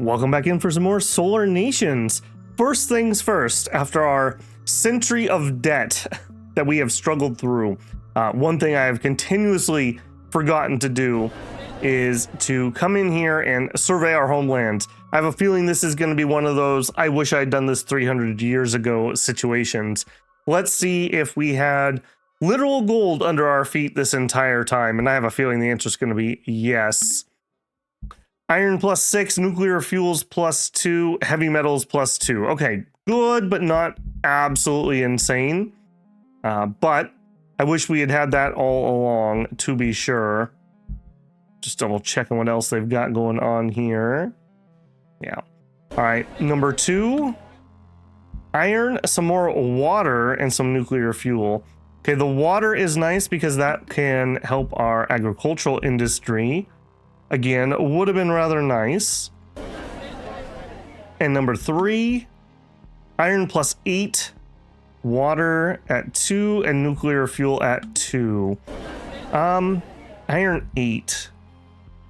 Welcome back in for some more Solar Nations. First things first, after our century of debt that we have struggled through, one thing I have continuously forgotten to do is to come in here and survey our homeland. I have a feeling this is going to be one of those I wish I'd done this 300 years ago situations. Let's see if we had literal gold under our feet this entire time, and I have a feeling the answer is going to be yes. Iron +6, nuclear fuels +2, heavy metals +2. Okay, good, but not absolutely insane. But I wish we had had that all along, to be sure. Just double checking what else they've got going on here. Yeah. All right, number 2. Iron, some more water, and some nuclear fuel. Okay, the water is nice because that can help our agricultural industry. Again, would have been rather nice. And number 3, iron +8, water at 2, and nuclear fuel at 2. Iron 8.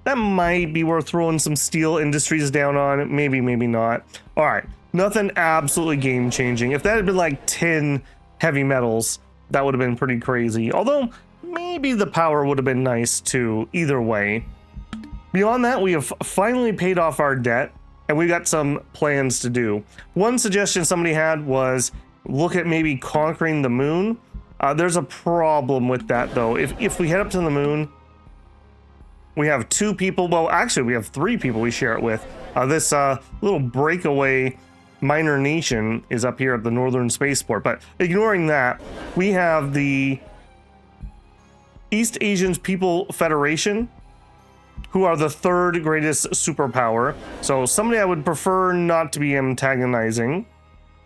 That might be worth throwing some steel industries down on. Maybe, maybe not. All right, nothing absolutely game-changing. If that had been like 10 heavy metals, that would have been pretty crazy. Although, maybe the power would have been nice too, either way. Beyond that, we have finally paid off our debt, and we've got some plans to do. One suggestion somebody had was look at maybe conquering the moon. There's a problem with that, though. If we head up to the moon, we have 2 people. Well, actually, we have 3 people we share it with. This little breakaway minor nation is up here at the northern spaceport. But ignoring that, we have the East Asian People Federation, who are the 3rd greatest superpower. So somebody I would prefer not to be antagonizing.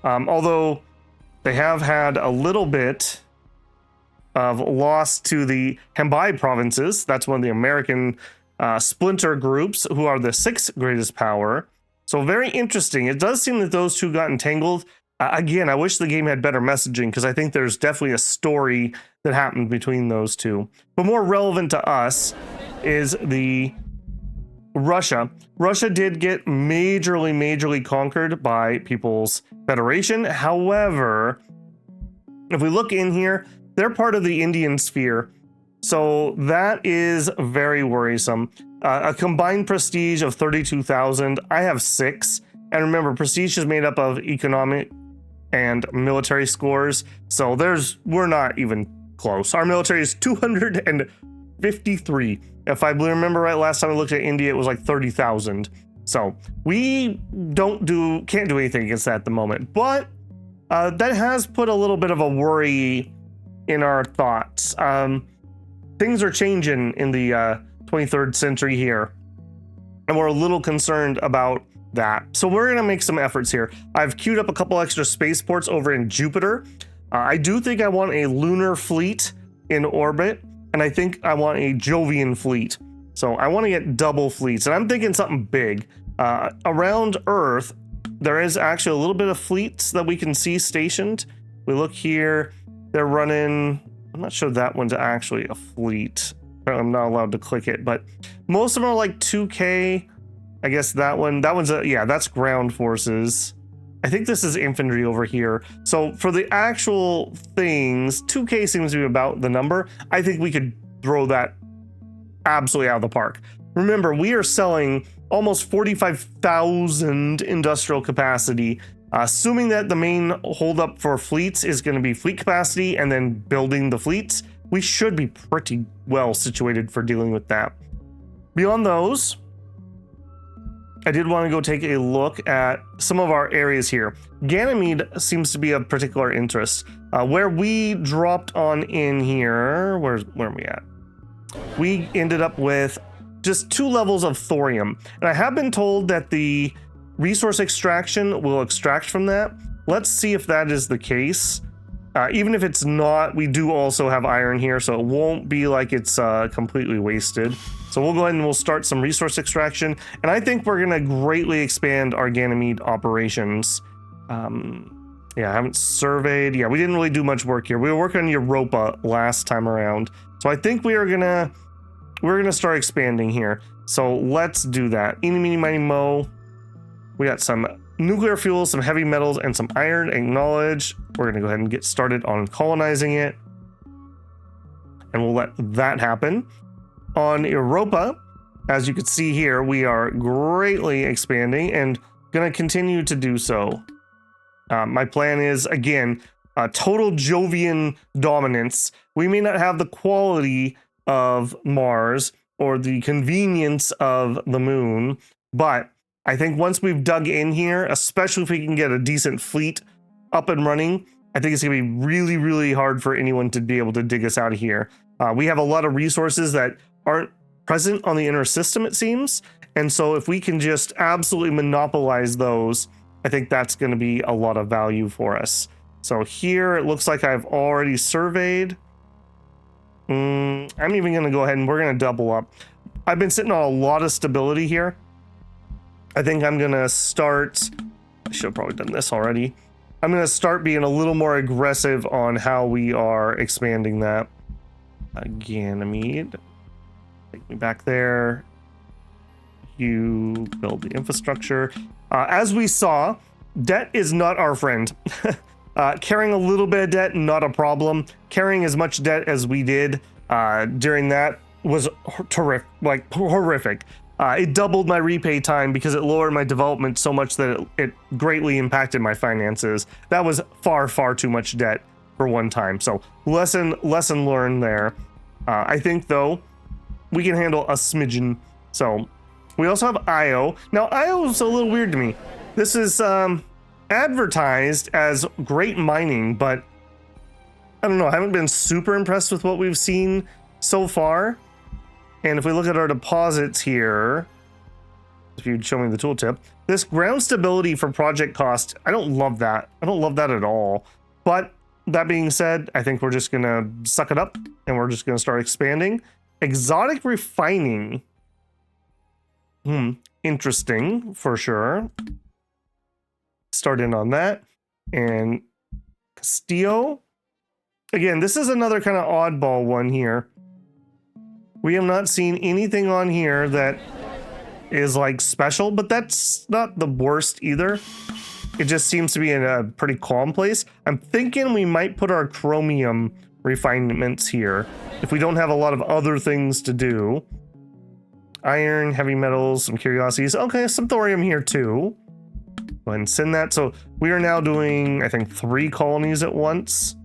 Although they have had a little bit of loss to the Hembai provinces. That's one of the American splinter groups, who are the 6th greatest power. So very interesting. It does seem that those two got entangled. Again, I wish the game had better messaging, because I think there's definitely a story that happened between those two. But more relevant to us is the Russia. Russia did get majorly conquered by People's Federation. However, if we look in here, they're part of the Indian sphere. So that is very worrisome. A combined prestige of 32,000. I have 6. And remember, prestige is made up of economic and military scores. So we're not even close. Our military is 253. If I remember right, last time I looked at India, it was like 30,000. So we can't do anything against that at the moment. But that has put a little bit of a worry in our thoughts. Things are changing in the 23rd century here, and we're a little concerned about that. So we're going to make some efforts here. I've queued up a couple extra spaceports over in Jupiter. I do think I want a lunar fleet in orbit, and I think I want a Jovian fleet. So I want to get double fleets, and I'm thinking something big. Around Earth, there is actually a little bit of fleets that we can see stationed. We look here, they're running, I'm not sure that one's actually a fleet. I'm not allowed to click it, but most of them are like 2K. I guess that one's that's ground forces. I think this is infantry over here. So for the actual things, 2K seems to be about the number. I think we could throw that absolutely out of the park. Remember, we are selling almost 45,000 industrial capacity, assuming that the main holdup for fleets is going to be fleet capacity and then building the fleets. We should be pretty well situated for dealing with that. Beyond those, I did want to go take a look at some of our areas here. Ganymede seems to be of particular interest. Where we dropped on in here, where are we at? We ended up with just 2 levels of thorium. And I have been told that the resource extraction will extract from that. Let's see if that is the case. Even if it's not, we do also have iron here, so it won't be like it's completely wasted. So we'll go ahead and we'll start some resource extraction. And I think we're going to greatly expand our Ganymede operations. Yeah, I haven't surveyed. Yeah, we didn't really do much work here. We were working on Europa last time around. So I think we're gonna start expanding here. So let's do that. Eeny, meeny, miny, mo. We got some nuclear fuel, some heavy metals, and some iron. Acknowledge. We're going to go ahead and get started on colonizing it. And we'll let that happen. On Europa, as you can see here, we are greatly expanding and going to continue to do so. My plan is, again, total Jovian dominance. We may not have the quality of Mars or the convenience of the moon, but I think once we've dug in here, especially if we can get a decent fleet up and running, I think it's going to be really, really hard for anyone to be able to dig us out of here. We have a lot of resources that aren't present on the inner system, it seems. And so if we can just absolutely monopolize those, I think that's going to be a lot of value for us. So here it looks like I've already surveyed. I'm even going to go ahead and we're going to double up. I've been sitting on a lot of stability here. I think I'm going to start. I should have probably done this already. I'm going to start being a little more aggressive on how we are expanding that. Ganymede. Take me back there. You build the infrastructure. As we saw, debt is not our friend. Carrying a little bit of debt, not a problem. Carrying as much debt as we did during that was horrific. It doubled my repay time because it lowered my development so much that it greatly impacted my finances. That was far, far too much debt for one time. So lesson learned there. I think, though, we can handle a smidgen. So we also have IO. Now, IO is a little weird to me. This is advertised as great mining, but I don't know. I haven't been super impressed with what we've seen so far. And if we look at our deposits here, if you'd show me the tooltip, this ground stability for project cost, I don't love that. I don't love that at all. But that being said, I think we're just going to suck it up and we're just going to start expanding. Exotic refining. Interesting for sure. Start in on that. And Castillo. Again, this is another kind of oddball one here. We have not seen anything on here that is like special, but that's not the worst either. It just seems to be in a pretty calm place. I'm thinking we might put our chromium refinements here if we don't have a lot of other things to do. Iron, heavy metals, some curiosities. Okay, some thorium here too. Go ahead and send that. So we are now doing, I think, 3 colonies at once.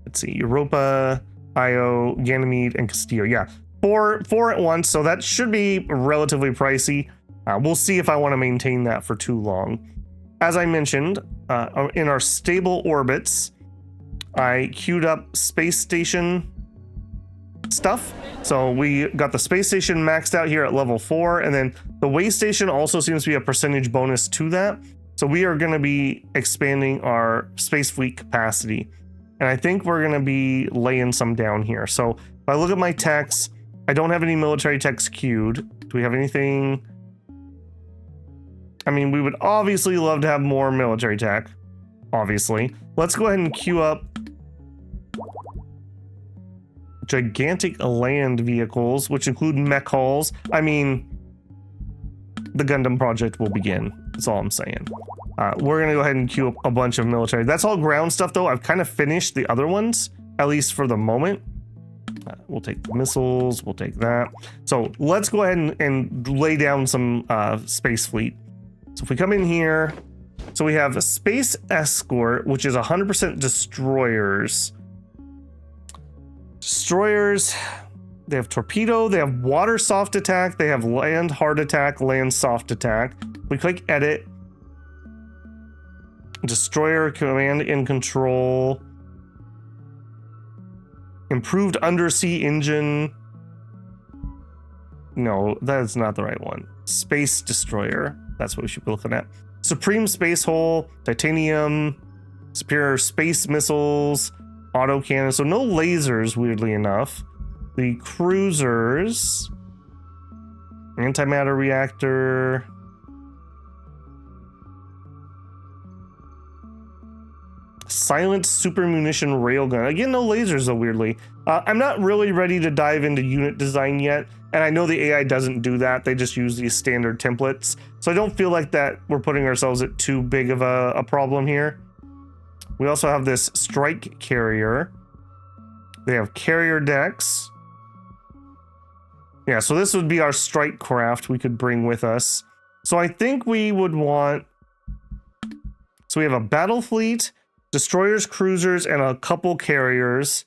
Let's see, Europa, Io, Ganymede, and Castillo. Yeah, four at once. So that should be relatively pricey. We'll see if I want to maintain that for too long. As I mentioned, in our stable orbits, I queued up space station stuff. So we got the space station maxed out here at level 4, and then the way station also seems to be a percentage bonus to that. So we are going to be expanding our space fleet capacity. And I think we're going to be laying some down here. So if I look at my techs, I don't have any military techs queued. Do we have anything? I mean, we would obviously love to have more military tech, obviously. Let's go ahead and queue up gigantic land vehicles, which include mech hulls. I mean, the Gundam project will begin. That's all I'm saying. We're going to go ahead and queue up a bunch of military. That's all ground stuff, though. I've kind of finished the other ones, at least for the moment. We'll take the missiles. We'll take that. So let's go ahead and lay down some space fleet. So if we come in here, so we have a space escort, which is 100% destroyers. Destroyers, they have torpedo, they have water soft attack, they have land hard attack, land soft attack. We click edit. Destroyer command and control. Improved undersea engine. No, that is not the right one. Space destroyer. That's what we should be looking at. Supreme space hull, titanium, superior space missiles, auto cannon. So no lasers, weirdly enough. The cruisers, antimatter reactor. Silent super munition railgun. Again, no lasers, though, weirdly. I'm not really ready to dive into unit design yet. And I know the AI doesn't do that. They just use these standard templates. So I don't feel like that we're putting ourselves at too big of a problem here. We also have this strike carrier. They have carrier decks. Yeah, so this would be our strike craft we could bring with us. So I think we would want... So we have a battle fleet, destroyers, cruisers, and a couple carriers.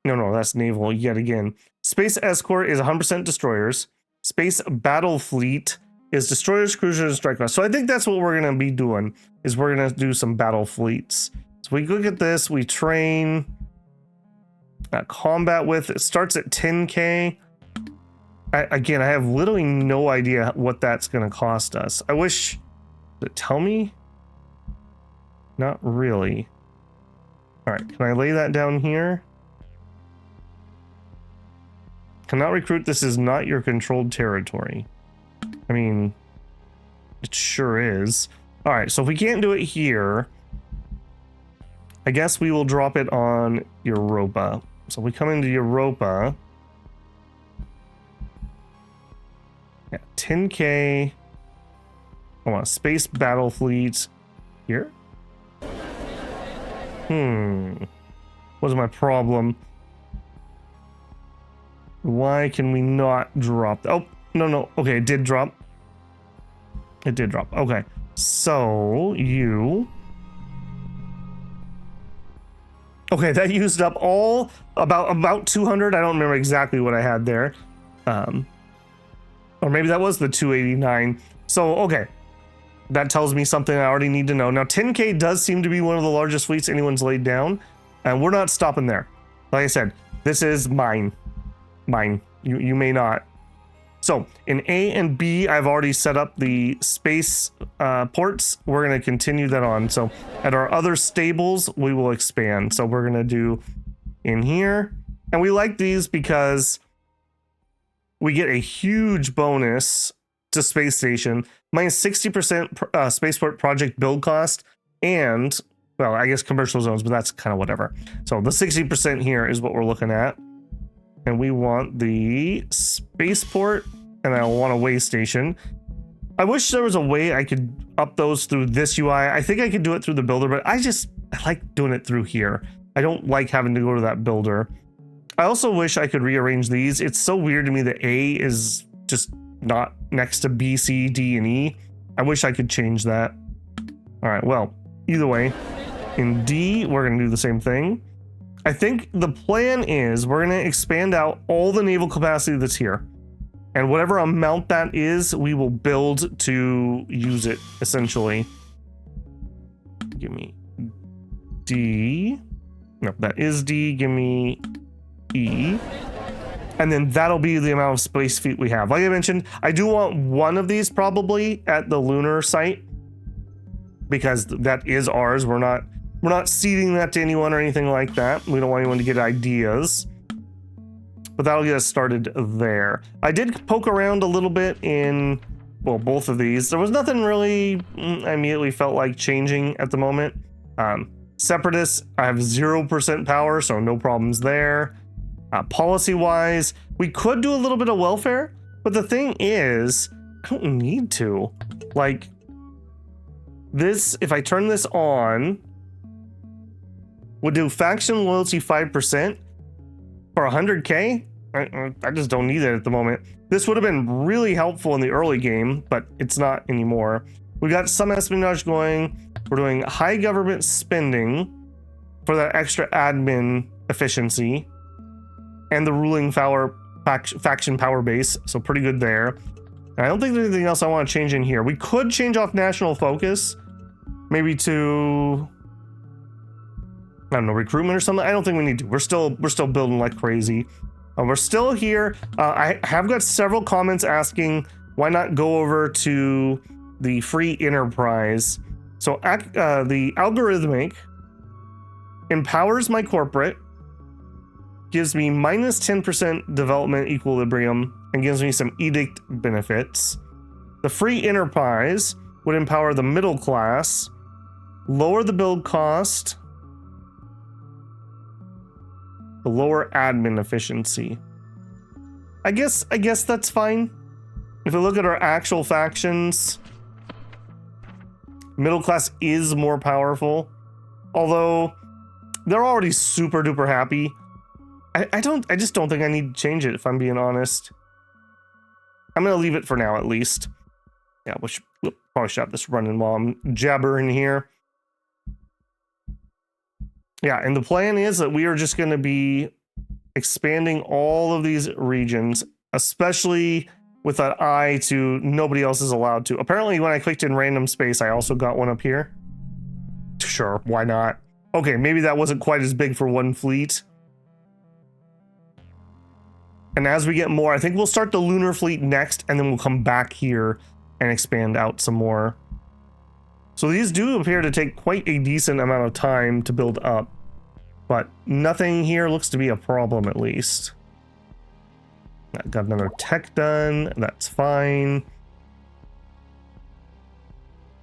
No, that's naval yet again. Space escort is 100% destroyers. Space battle fleet is destroyers, cruisers, and strike craft. So I think that's what we're going to be doing, is we're going to do some battle fleets. So we look at this, we train... combat with, it starts at 10k. Again, I have literally no idea what that's going to cost us. I wish... Does it tell me? Not really. Alright, can I lay that down here? Cannot recruit. This is not your controlled territory. I mean, it sure is. Alright, so if we can't do it here, I guess we will drop it on Europa. So we come into Europa. Yeah, 10k. I want a space battle fleet here. What's my problem? Why can we not drop? Oh, no. Okay, it did drop. It did drop. Okay. So you... Okay, that used up all about 200. I don't remember exactly what I had there. Or maybe that was the 289. So, okay. That tells me something I already need to know. Now, 10k does seem to be one of the largest fleets anyone's laid down. And we're not stopping there. Like I said, this is mine. Mine. You may not. So, in A and B, I've already set up the space ports. We're going to continue that on. So, at our other stables, we will expand. So, we're going to do in here. And we like these because we get a huge bonus to space station, minus 60% spaceport project build cost, and, well, I guess commercial zones, but that's kind of whatever. So the 60% here is what we're looking at. And we want the spaceport, and I want a way station. I wish there was a way I could up those through this UI. I think I could do it through the builder, but I like doing it through here. I don't like having to go to that builder. I also wish I could rearrange these. It's so weird to me that A is just not next to B, C, D, and E. I wish I could change that. All right, well, either way, in D, we're going to do the same thing. I think the plan is we're going to expand out all the naval capacity that's here. And whatever amount that is, we will build to use it, essentially. Give me D. No, that is D. Give me E. And then that'll be the amount of space feet we have. Like I mentioned, I do want one of these probably at the lunar site, because that is ours. We're not ceding that to anyone or anything like that. We don't want anyone to get ideas. But that'll get us started there. I did poke around a little bit in, well, both of these. There was nothing really I immediately felt like changing at the moment. Separatists, I have 0% power, so no problems there. Policy-wise, we could do a little bit of welfare, but the thing is, I don't need to. Like, this, if I turn this on, would do faction loyalty 5% for 100k? I just don't need it at the moment. This would have been really helpful in the early game, but it's not anymore. We got some espionage going. We're doing high government spending for that extra admin efficiency. And the ruling faction power base, so pretty good there. And I don't think there's anything else I want to change in here. We could change off national focus, maybe to, I don't know, recruitment or something. I don't think we need to. We're still building like crazy. We're still here. I have got several comments asking why not go over to the free enterprise. So the algorithmic empowers my corporate, gives me minus 10% development equilibrium, and gives me some edict benefits. The free enterprise would empower the middle class, lower the build cost, the lower admin efficiency. I guess that's fine. If we look at our actual factions, middle class is more powerful. Although they're already super duper happy. I just don't think I need to change it, if I'm being honest. I'm gonna leave it for now at least. Yeah, we'll probably stop this running while I'm jabbering here. Yeah, and the plan is that we are just gonna be expanding all of these regions, especially with that eye to nobody else is allowed to. Apparently when I clicked in random space, I also got one up here. Sure, why not? Okay, maybe that wasn't quite as big for one fleet. And as we get more, I think we'll start the lunar fleet next, and then we'll come back here and expand out some more. So these do appear to take quite a decent amount of time to build up, but nothing here looks to be a problem, at least. I got another tech done, that's fine.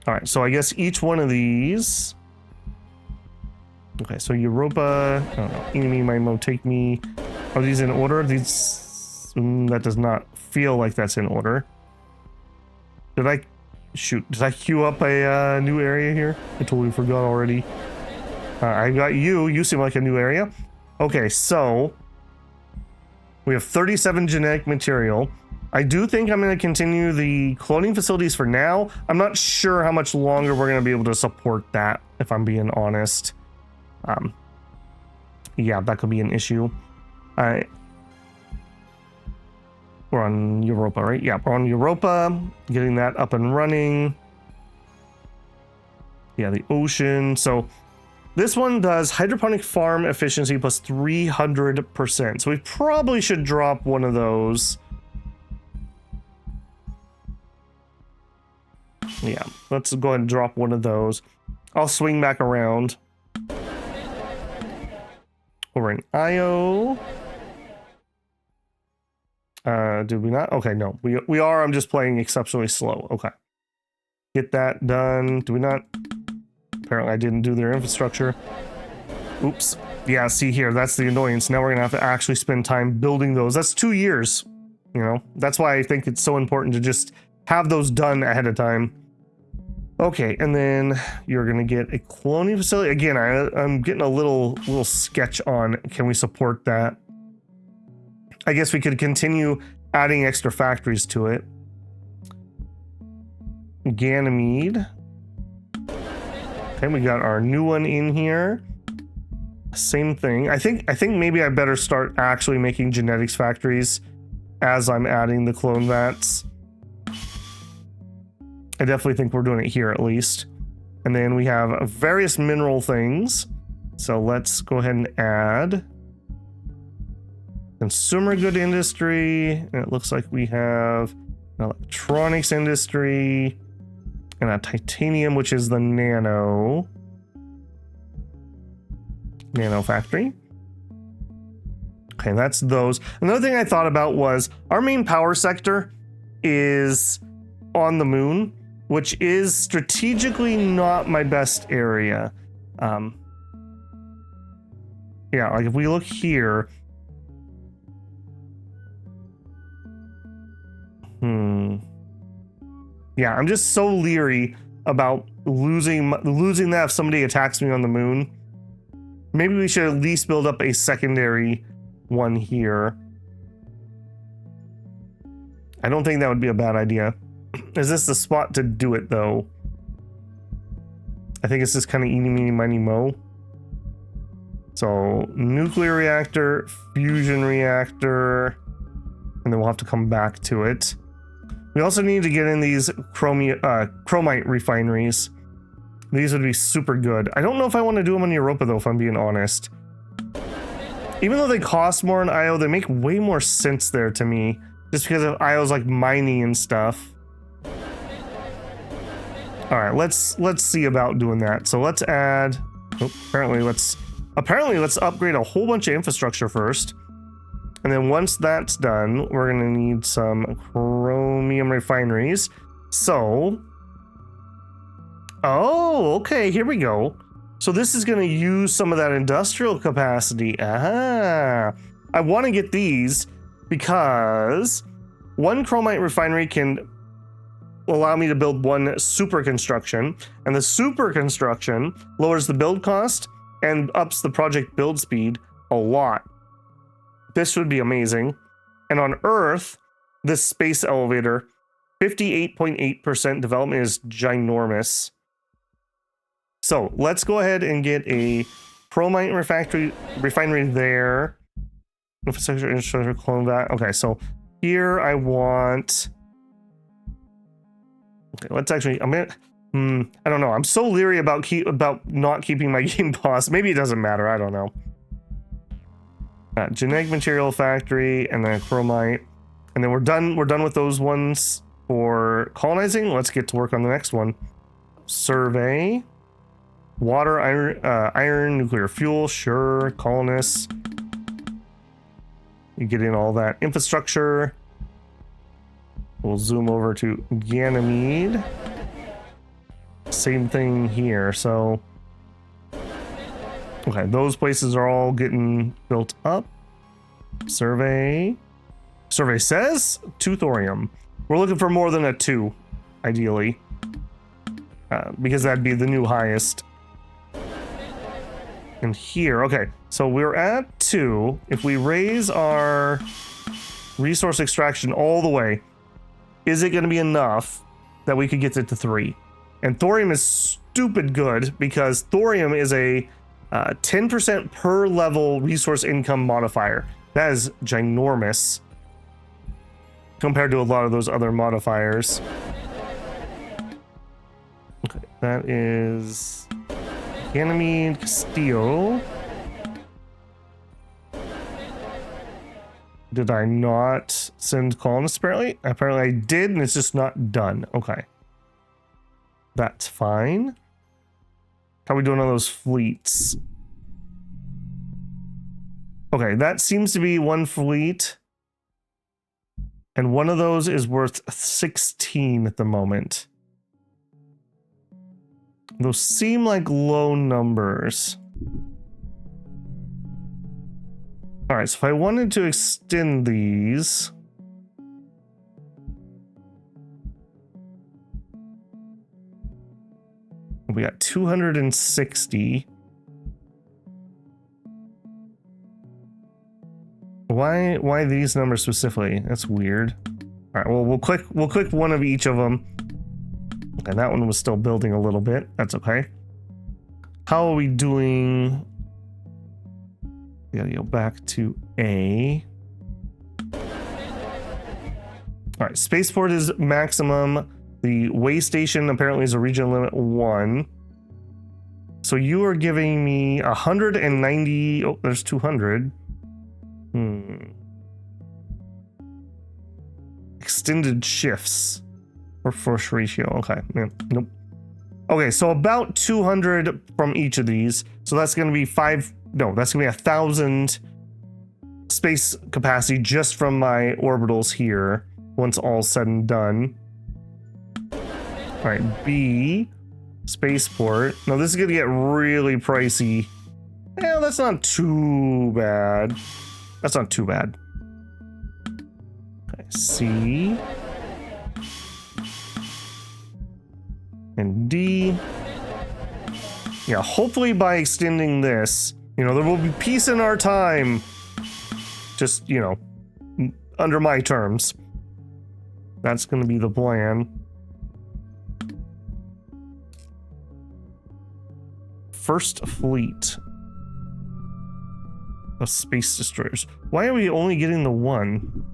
All right, so I guess each one of these. Okay, so Europa, I don't know, enemy, my mo, take me. Are these in order? These, that does not feel like that's in order. Did I queue up a new area here? I totally forgot already. I got you. You seem like a new area. Okay, so we have 37 genetic material. I do think I'm going to continue the cloning facilities for now. I'm not sure how much longer we're going to be able to support that, if I'm being honest. Yeah, that could be an issue. We're on Europa, right? Yeah, we're on Europa. Getting that up and running. Yeah, the ocean. So this one does hydroponic farm efficiency plus 300%. So we probably should drop one of those. Yeah, let's go ahead and drop one of those. I'll swing back around. Over in IO. Did we not? Okay, no. We are. I'm just playing exceptionally slow. Okay. Get that done. Do we not? Apparently I didn't do their infrastructure. Oops. Yeah, see here. That's the annoyance. Now we're going to have to actually spend time building those. That's 2 years. You know, that's why I think it's so important to just have those done ahead of time. Okay, and then you're gonna get a cloning facility. Again, I'm getting a little sketch on, can we support that? I guess we could continue adding extra factories to it. Ganymede. Okay, we got our new one in here. Same thing. I think maybe I better start actually making genetics factories as I'm adding the clone vats. I definitely think we're doing it here at least. And then we have various mineral things. So let's go ahead and add consumer good industry. And it looks like we have an electronics industry and a titanium, which is the nano factory. Okay, that's those. Another thing I thought about was our main power sector is on the moon, which is strategically not my best area. Yeah, like if we look here, yeah, I'm just so leery about losing that if somebody attacks me on the moon. Maybe we should at least build up a secondary one here. I don't think that would be a bad idea. Is this the spot to do it, though? I think it's just kind of eeny, meeny, miny, mo. So, nuclear reactor, fusion reactor, and then we'll have to come back to it. We also need to get in these chromite refineries. These would be super good. I don't know if I want to do them in Europa, though, if I'm being honest. Even though they cost more in IO, they make way more sense there to me. Just because of IO's like mining and stuff. All right, let's see about doing that. So let's add. Oh, apparently let's upgrade a whole bunch of infrastructure first, and then once that's done, we're gonna need some chromium refineries. So, oh, okay, here we go. So this is gonna use some of that industrial capacity. Ah, I want to get these because one chromite refinery can allow me to build one super construction, and the super construction lowers the build cost and ups the project build speed a lot. This would be amazing. And on Earth, this space elevator, 58.8% development is ginormous. So let's go ahead and get a chromite refinery there. Infrastructure, clone that. Okay, so here I want. Okay, let's actually. I don't know. I'm so leery about not keeping my game paused. Maybe it doesn't matter. I don't know. Genetic material factory and then chromite, and then we're done. We're done with those ones for colonizing. Let's get to work on the next one. Survey. Water, iron, nuclear fuel, sure. Colonists. You get in all that infrastructure. We'll zoom over to Ganymede. Same thing here. So, okay, those places are all getting built up. Survey. Survey says 2 thorium. We're looking for more than a 2, ideally, because that'd be the new highest. And here, okay, so we're at 2. If we raise our resource extraction all the way, is it going to be enough that we could get it to 3? And thorium is stupid good because thorium is a 10% per level resource income modifier. That is ginormous compared to a lot of those other modifiers. Okay, that is Ganymede, Castillo. Did I not send colonists apparently? Apparently I did, and it's just not done. Okay. That's fine. How are we doing on those fleets? Okay, that seems to be 1 fleet. And one of those is worth 16 at the moment. Those seem like low numbers. All right, so if I wanted to extend these, we got 260. Why these numbers specifically? That's weird. All right, well we'll click one of each of them. And that one was still building a little bit. That's okay. How are we doing? We gotta go back to A. All right, spaceport is maximum. The way station apparently is a region limit 1. So you are giving me 190. Oh, there's 200. Extended shifts. Or force ratio. Okay. Yeah. Nope. Okay, so about 200 from each of these. So that's going to be that's going to be 1,000 space capacity just from my orbitals here once all's said and done. All right, B, spaceport. Now this is going to get really pricey. Yeah, that's not too bad. That's not too bad. Okay, C. And D. Yeah, hopefully by extending this, there will be peace in our time. Just, under my terms. That's going to be the plan. First fleet of space destroyers. Why are we only getting the 1?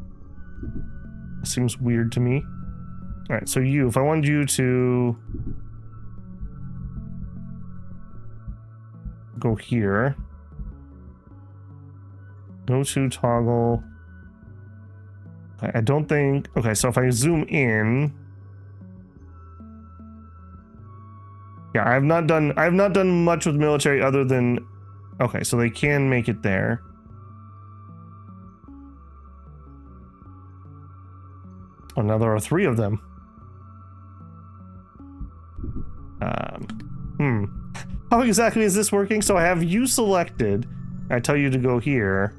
That seems weird to me. All right, so if I wanted you to go here, go to toggle. I don't think, okay, so if I zoom in, yeah, I have not done much with military other than, okay, so they can make it there. Oh, now there are 3 of them. How exactly is this working? So I have you selected. I tell you to go here.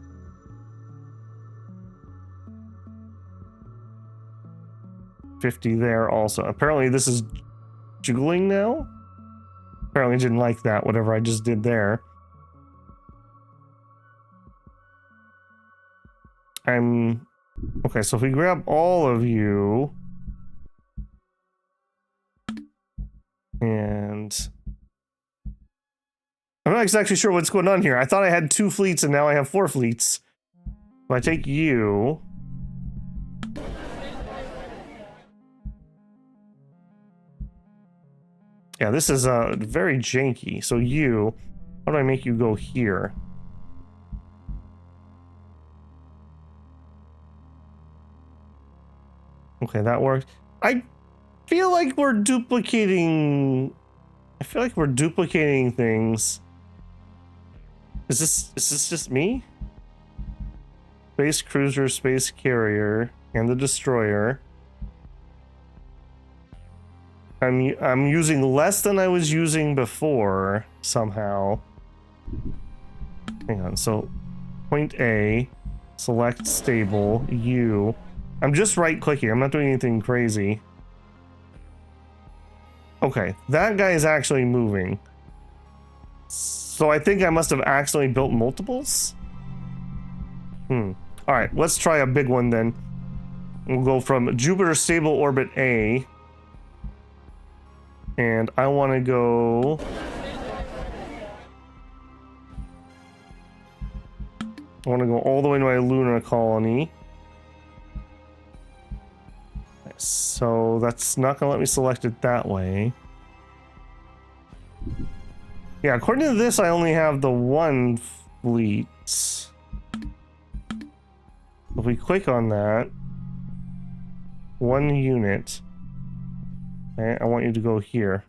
50 there also. Apparently this is jiggling now. Apparently didn't like that, whatever I just did there. Okay, so if we grab all of you and I'm not exactly sure what's going on here. I thought I had 2 fleets and now I have 4 fleets. If I take you, yeah, this is very janky. So you, how do I make you go here? Okay, that worked. I feel like we're duplicating. I feel like we're duplicating things. Is this just me? Space cruiser, space carrier, and the destroyer. I'm using less than I was using before somehow. Hang on. So, point A, select stable, U. I'm just right-clicking. I'm not doing anything crazy. Okay, that guy is actually moving. So I think I must have accidentally built multiples? Alright, let's try a big one then. We'll go from Jupiter stable orbit A. And I want to go... I want to go all the way to my lunar colony. So that's not going to let me select it that way. Yeah, according to this, I only have the 1 fleet. If we click on that, 1 unit. Okay, I want you to go here.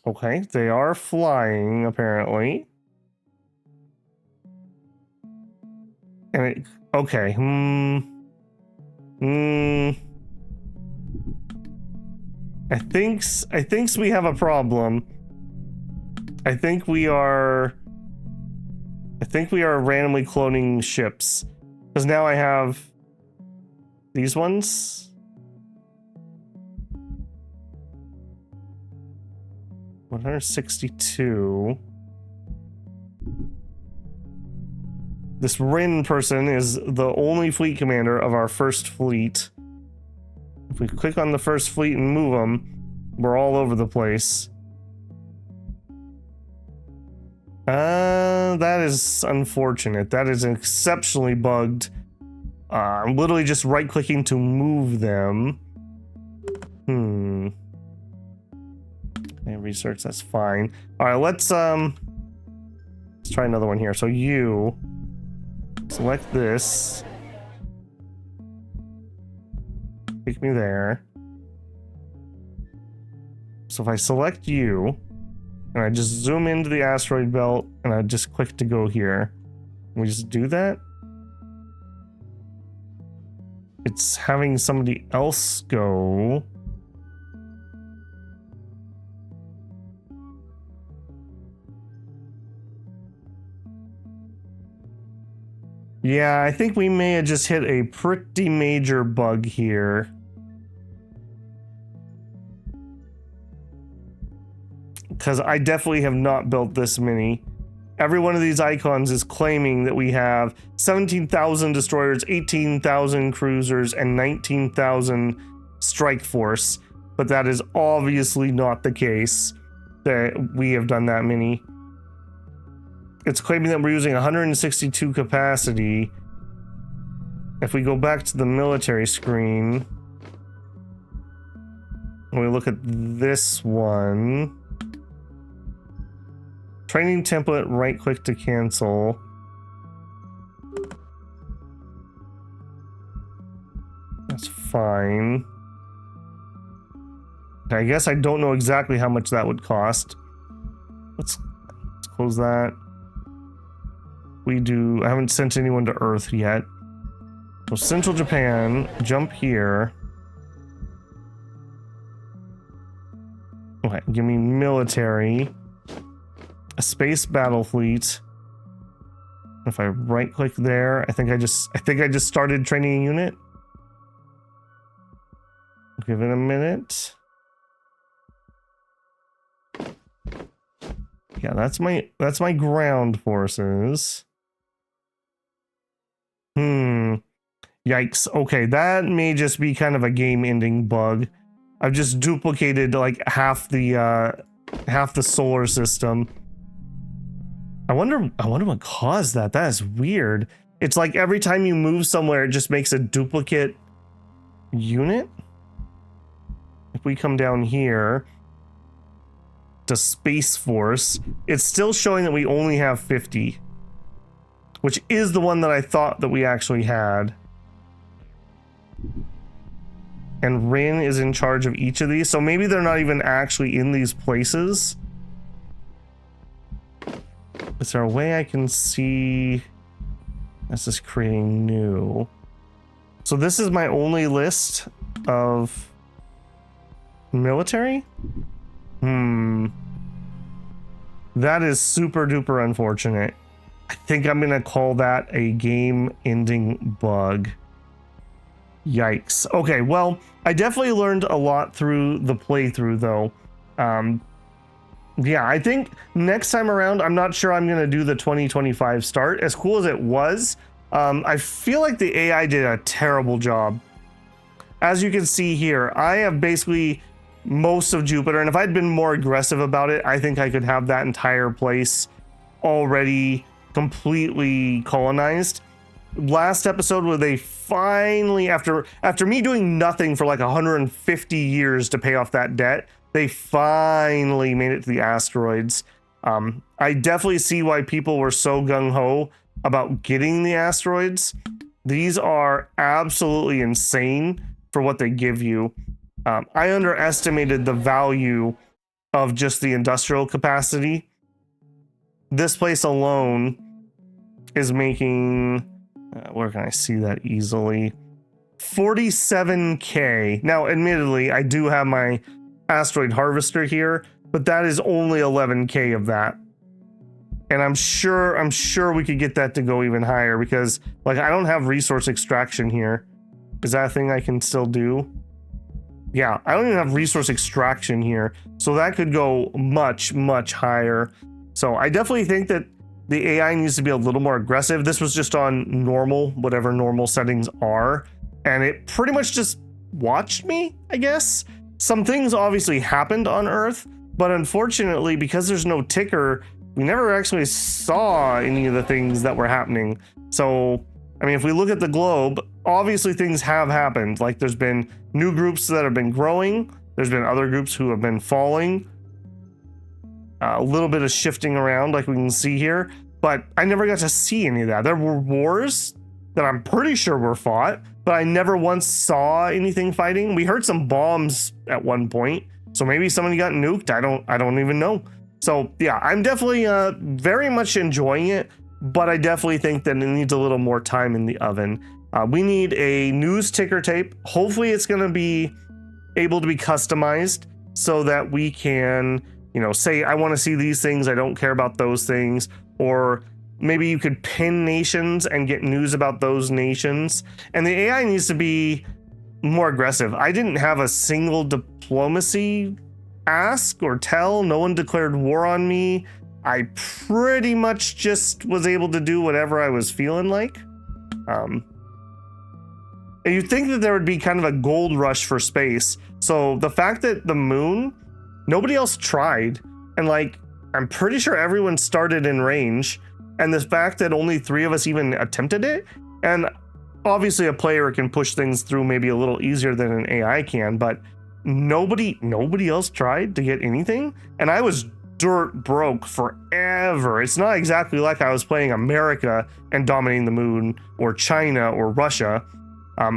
Okay, they are flying, apparently. And it, okay, I think we have a problem. I think we are randomly cloning ships. Because now I have these ones. $162. This Rin person is the only fleet commander of our first fleet. If we click on the first fleet and move them, we're all over the place. That is unfortunate. That is exceptionally bugged. I'm literally just right-clicking to move them. Okay, research, that's fine. Alright, let's try another one here. So you select this. Take me there. So if I select you, and I just zoom into the asteroid belt, and I just click to go here, can we just do that? It's having somebody else go. Yeah, I think we may have just hit a pretty major bug here. Because I definitely have not built this many. Every one of these icons is claiming that we have 17,000 destroyers, 18,000 cruisers, and 19,000 strike force. But that is obviously not the case that we have done that many. It's claiming that we're using 162 capacity. If we go back to the military screen, and we look at this one, training template, right click to cancel. That's fine. I guess I don't know exactly how much that would cost. Let's close that. I haven't sent anyone to Earth yet. So Central Japan, jump here. Okay, give me military. a space battle fleet. If I right click there, I think I just started training a unit. Give it a minute. Yeah, that's my ground forces. Yikes. Okay, that may just be kind of a game-ending bug. I've just duplicated like half the solar system. I wonder what caused that. That is weird. It's like every time you move somewhere, it just makes a duplicate unit. If we come down here to Space Force, it's still showing that we only have 50, which is the one that I thought that we actually had. And Rin is in charge of each of these, so maybe they're not even actually in these places. Is there a way I can see? This is creating new. So this is my only list of military? That is super duper unfortunate. I think I'm gonna call that a game-ending bug. Yikes. Okay, well, I definitely learned a lot through the playthrough, though. Yeah, I think next time around, I'm not sure I'm going to do the 2025 start. As cool as it was, I feel like the AI did a terrible job. As you can see here, I have basically most of Jupiter, and if I'd been more aggressive about it, I think I could have that entire place already completely colonized. Last episode where they finally, after me doing nothing for like 150 years to pay off that debt, they finally made it to the asteroids. I definitely see why people were so gung-ho about getting the asteroids. These are absolutely insane for what they give you. I underestimated the value of just the industrial capacity. This place alone is making, where can I see that easily? 47K. Now, admittedly, I do have my asteroid harvester here, but that is only 11K of that. And I'm sure we could get that to go even higher because like I don't have resource extraction here. Is that a thing I can still do? Yeah, I don't even have resource extraction here. So that could go much, much higher. So I definitely think that the AI needs to be a little more aggressive. This was just on normal, whatever normal settings are. And it pretty much just watched me, I guess. Some things obviously happened on Earth, but unfortunately, because there's no ticker, we never actually saw any of the things that were happening. So, I mean, if we look at the globe, obviously things have happened. Like there's been new groups that have been growing. There's been other groups who have been falling. A little bit of shifting around like we can see here, but I never got to see any of that. There were wars that I'm pretty sure were fought, but I never once saw anything fighting. We heard some bombs at one point, so maybe somebody got nuked. I don't even know. So yeah, I'm definitely very much enjoying it, but I definitely think that it needs a little more time in the oven. We need a news ticker tape. Hopefully it's going to be able to be customized so that we can, you know, say I want to see these things, I don't care about those things, or maybe you could pin nations and get news about those nations. And the AI needs to be more aggressive. I didn't have a single diplomacy ask or tell. No one declared war on me. I pretty much just was able to do whatever I was feeling like. And you'd think that there would be kind of a gold rush for space. So the fact that the moon, nobody else tried. And like, I'm pretty sure everyone started in range. And the fact that only 3 of us even attempted it, and obviously a player can push things through maybe a little easier than an AI can, but nobody else tried to get anything. And I was dirt broke forever. It's not exactly like I was playing America and dominating the moon, or China or Russia.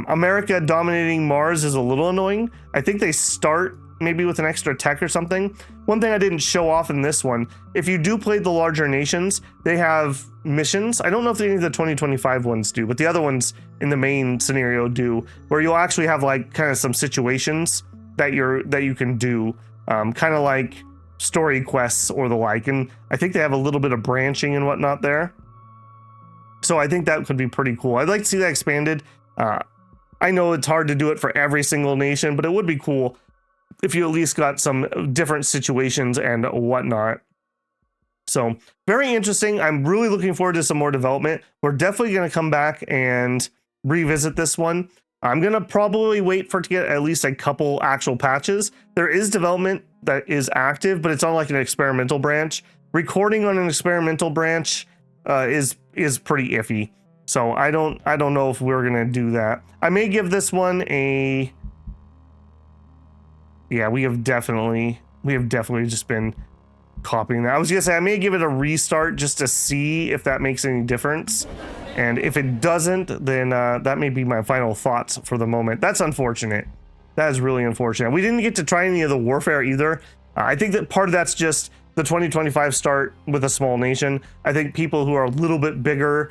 America dominating Mars is a little annoying. I think they start maybe with an extra tech or something. One thing I didn't show off in this one, if you do play the larger nations, they have missions. I don't know if any of the 2025 ones do, but the other ones in the main scenario do, where you'll actually have like kind of some situations that you can do, kind of like story quests or the like. And I think they have a little bit of branching and whatnot there. So I think that could be pretty cool. I'd like to see that expanded. I know it's hard to do it for every single nation, but it would be cool if you at least got some different situations and whatnot. So very interesting. I'm really looking forward to some more development. We're definitely going to come back and revisit this one. I'm going to probably wait for it to get at least a couple actual patches. There is development that is active, but it's on like an experimental branch. Recording on an experimental branch is pretty iffy. So I don't know if we're going to do that. I may give this one a... Yeah, we have definitely just been copying that. I was gonna say I may give it a restart just to see if that makes any difference, and if it doesn't, then that may be my final thoughts for the moment. That's unfortunate. That is really unfortunate. We didn't get to try any of the warfare either. I think that part of that's just the 2025 start with a small nation. I think people who are a little bit bigger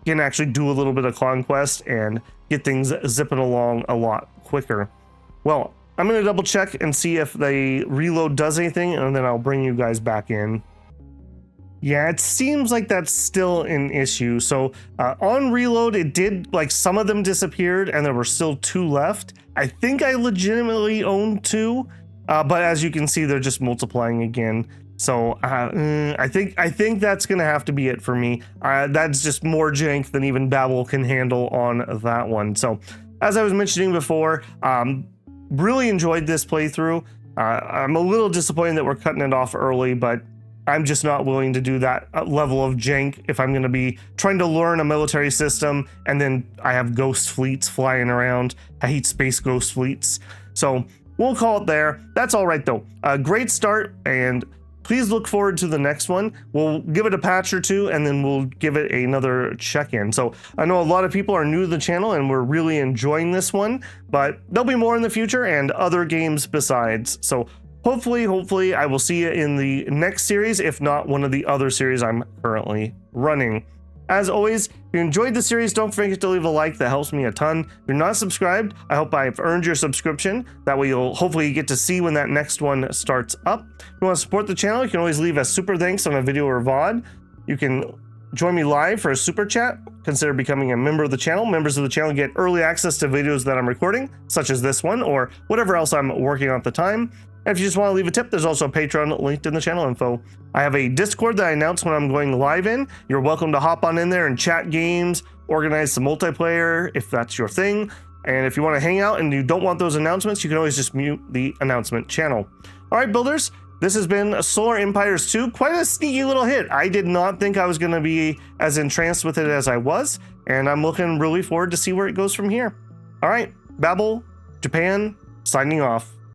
can actually do a little bit of conquest and get things zipping along a lot quicker. Well, I'm going to double check and see if the reload does anything, and then I'll bring you guys back in. Yeah, it seems like that's still an issue. So on reload, it did, like, some of them disappeared and there were still 2 left. I think I legitimately own 2, but as you can see, they're just multiplying again. So I think that's going to have to be it for me. That's just more jank than even Babel can handle on that one. So as I was mentioning before, really enjoyed this playthrough. I'm a little disappointed that we're cutting it off early, but I'm just not willing to do that level of jank if I'm going to be trying to learn a military system and then I have ghost fleets flying around. I hate space ghost fleets. So we'll call it there. That's all right though. A great start, and please look forward to the next one. We'll give it a patch or 2, and then we'll give it another check-in. So I know a lot of people are new to the channel, and we're really enjoying this one, but there'll be more in the future and other games besides. So hopefully I will see you in the next series, if not one of the other series I'm currently running. As always, if you enjoyed the series, don't forget to leave a like. That helps me a ton. If you're not subscribed, I hope I've earned your subscription. That way you'll hopefully get to see when that next one starts up. If you want to support the channel, you can always leave a super thanks on a video or VOD. You can join me live for a super chat. Consider becoming a member of the channel. Members of the channel get early access to videos that I'm recording, such as this one or whatever else I'm working on at the time. And if you just want to leave a tip, there's also a Patreon linked in the channel info. I have a Discord that I announce when I'm going live in. You're welcome to hop on in there and chat games, organize some multiplayer if that's your thing. And if you want to hang out and you don't want those announcements, you can always just mute the announcement channel. All right, builders, this has been Solar Empires 2. Quite a sneaky little hit. I did not think I was going to be as entranced with it as I was, and I'm looking really forward to see where it goes from here. All right, Babel, Japan, signing off.